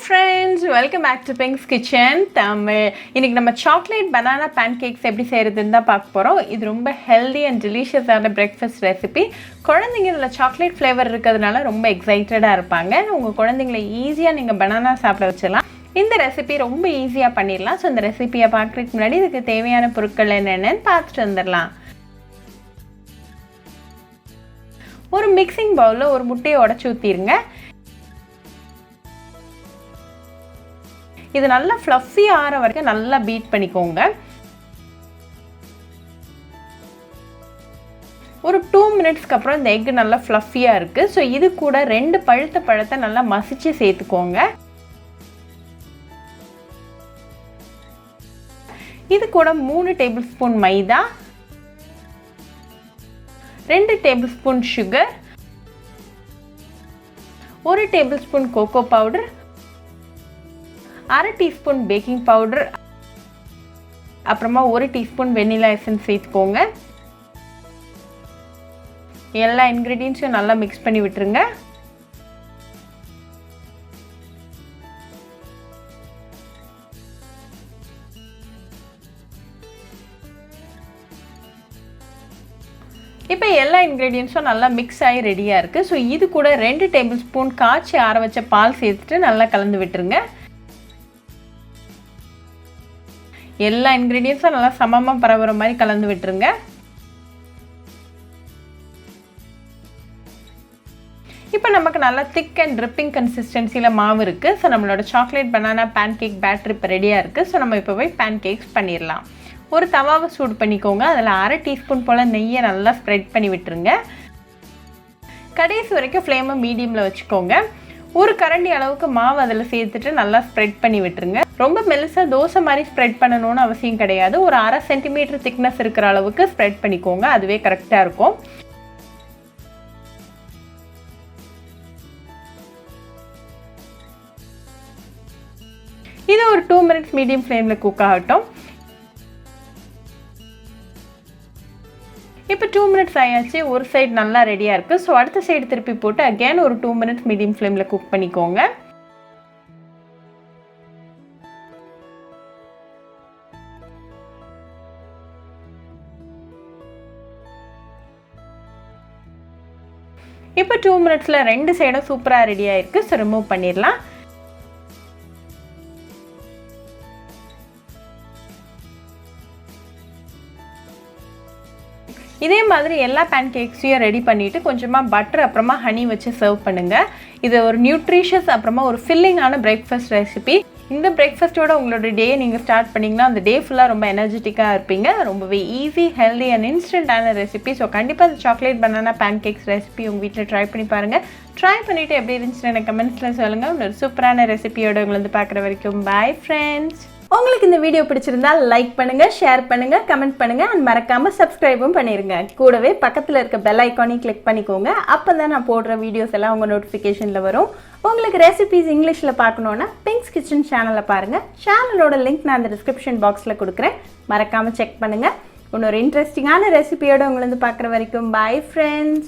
friends, welcome back to Pink's Kitchen Tamil. இன்னைக்கு நம்ம chocolate banana pancakes எப்படி செய்யறதுன்னு தான் பார்க்க போறோம். இது ரொம்ப healthy and delicious ஆன breakfast recipe. குழந்தைங்க இதுல சாக்லேட் ஃப்ளேவர் இருக்கிறதுனால ரொம்ப எக்ஸைட்டடா இருப்பாங்க. உங்க குழந்தைகளை ஈஸியா நீங்க banana சாப்பிட வச்சலாம். இந்த ரெசிபி ரொம்ப ஈஸியா பண்ணிடலாம். சோ இந்த ரெசிபியை பார்க்கறதுக்கு முன்னாடி இதுக்கு தேவையான பொருட்கள் என்னென்னன்னு பார்த்துட்டு வந்துடலாம். ஒரு மிக்சிங் பவுல்ல ஒரு முட்டையை உடைச்சு ஊத்திருங்க. இது நல்லா fluffy ஆற வரைக்கும் நல்லா பீட் பண்ணிக்கோங்க. ஒரு 2 மினிட்ஸ்க்கு அப்புறம் இந்த எக் நல்லா fluffy-ஆ இருக்கு. சோ இது கூட 2 பழுத்த பழத்தை நல்லா மசிச்சு சேர்த்துக்கோங்க. இது கூட 3 tablespoon maida, 2 tablespoon sugar, 1 tablespoon cocoa powder, 1/2 teaspoon baking powder, அப்புறமா 1 டீஸ்பூன் வெனிலா எசன்ஸ் சேர்த்துக்கோங்க. எல்லா இன்கிரிடியன்ட்ஸையும் நல்லா மிக்ஸ் பண்ணி விட்டுருங்க. இப்போ எல்லா இன்கிரிடியன்ட்ஸும் நல்லா மிக்ஸ் ஆகி ரெடியாக இருக்குது. ஸோ இது கூட 2 டேபிள் ஸ்பூன் காய்ச்சி ஆற வச்ச பால் சேர்த்துட்டு நல்லா கலந்து விட்டுருங்க. எல்லா இன்கிரிடியன்ட்ஸும் நல்லா சமமாக பரவுற மாதிரி கலந்து விட்டுருங்க. இப்போ நமக்கு நல்லா திக் அண்ட் ட்ரிப்பிங் கன்சிஸ்டன்சியில் மாவு இருக்குது. ஸோ நம்மளோட சாக்லேட் பனானா பேன்கேக் பேட்டர் இப்போ ரெடியாக இருக்குது. ஸோ நம்ம இப்போ போய் பேன்கேக்ஸ் பண்ணிடலாம். ஒரு தவாவை சூடு பண்ணிக்கோங்க. அதில் 1/2 டீஸ்பூன் போல் நெய்யை நல்லா ஸ்ப்ரெட் பண்ணி விட்டுருங்க. கடைசி வரைக்கும் ஃப்ளேமை மீடியமில் வச்சுக்கோங்க. ஒரு கரண்டி அளவுக்கு மாவு அதில் சேர்த்துட்டு நல்லா ஸ்ப்ரெட் பண்ணி விட்டுருங்க. ரொம்ப மெலிசாக தோசை மாதிரி ஸ்ப்ரெட் பண்ணணும்னு அவசியம் கிடையாது. ஒரு 1/2 சென்டிமீட்டர் திக்னஸ் இருக்கிற அளவுக்கு ஸ்ப்ரெட் பண்ணிக்கோங்க. அதுவே கரெக்டாக இருக்கும். இது ஒரு 2 மினிட்ஸ் மீடியம் ஃப்ளேமில் குக் ஆகட்டும். இப்போ 2 மினிட்ஸ் ஆயாச்சு. ஒரு சைடு நல்லா ரெடியாக இருக்குது. ஸோ அடுத்த சைடு திருப்பி போட்டு அகேன் ஒரு 2 மினிட்ஸ் மீடியம் ஃப்ளேமில் குக் பண்ணிக்கோங்க. இப்போ 2 மினிட்ஸில் 2 சைடும் சூப்பராக ரெடியாக இருக்குது. ஸோ ரிமூவ் பண்ணிடலாம். இதே மாதிரி எல்லா பேன்கேக்ஸையும் ரெடி பண்ணிவிட்டு கொஞ்சமாக பட்டர் அப்புறமா ஹனி வச்சு சர்வ் பண்ணுங்கள். இது ஒரு நியூட்ரிஷியஸ் அப்புறமா ஒரு ஃபில்லிங்கான பிரேக்ஃபாஸ்ட் ரெசிபி. இந்த பிரேக்ஃபாஸ்ட்டோட உங்களோட டே நீங்கள் ஸ்டார்ட் பண்ணிங்கன்னா அந்த டே ஃபுல்லாக ரொம்ப எனர்ஜெட்டிக்காக இருப்பீங்க. ரொம்பவே ஈஸி, ஹெல்தி அண்ட் இன்ஸ்டன்டான ரெசிபி. ஸோ கண்டிப்பாக அந்த சாக்லேட் பனானா பேன்கேக்ஸ் ரெசிபி உங்கள் வீட்டில் ட்ரை பண்ணி பாருங்கள். ட்ரை பண்ணிவிட்டு எப்படி இருந்துச்சுன்னு எனக்கு கமெண்ட்ஸில் சொல்லுங்கள். ஒரு சூப்பரான ரெசிபியோட உங்களை வந்து பார்க்குற வரைக்கும் பாய் ஃப்ரெண்ட்ஸ். உங்களுக்கு இந்த வீடியோ பிடிச்சிருந்தா லைக் பண்ணுங்க, ஷேர் பண்ணுங்க, கமெண்ட் பண்ணுங்க அண்ட் மறக்காம சப்ஸ்கிரைபும் பண்ணிருங்க. கூடவே பக்கத்தில் இருக்க பெல் ஐக்கானையும் கிளிக் பண்ணிக்கோங்க. அப்பதான் நான் போடுற வீடியோஸ் எல்லாம் உங்க நோட்டிஃபிகேஷன்ல வரும். உங்களுக்கு ரெசிபிஸ் இங்கிலீஷ்ல பார்க்கணும்னா பிங்க்ஸ் கிச்சன் சேனலை பாருங்க. சேனலோட லிங்க் நான் அந்த டிஸ்கிரிப்ஷன் பாக்ஸ்ல கொடுக்குறேன். மறக்காம செக் பண்ணுங்க. இன்னொரு இன்ட்ரெஸ்டிங்கான ரெசிபியோட உங்களை வந்து பார்க்குற வரைக்கும் பாய் ஃப்ரெண்ட்ஸ்.